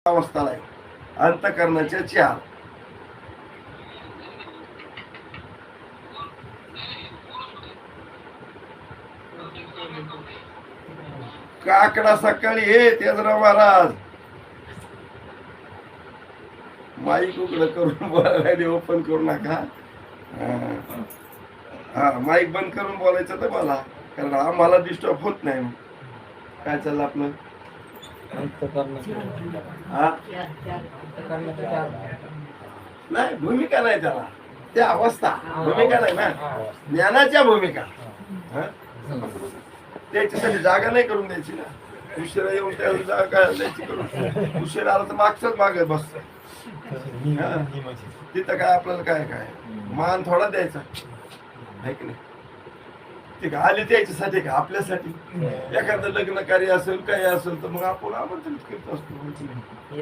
अवस्थाला आहे. अंतःकरणाच्या चार. काकडा सकाळी हे तेजराव महाराज माईक उघड करून बोलायला ओपन करू नका. हा माईक बंद करून बोलायचं तर मला, कारण आम्हाला डिस्टर्ब होत नाही. काय चाललं आपलं? नाही भूमिका नाही त्याला, त्या अवस्था भूमिका नाही ना, ज्ञानाच्या भूमिका. त्याच्यासाठी जागा नाही करून द्यायची ना. उशिरा येऊन त्या जागा काय द्यायची करून. उशिरा आला तर मागच माग बस. तिथं काय आपल्याला काय काय मान थोडा द्यायचा आहे की नाही. ते का आले त्याच्यासाठी का आपल्यासाठी. एखादं लग्न कार्य असेल काही असेल तर मग आपण आमंत्रित करत असतो.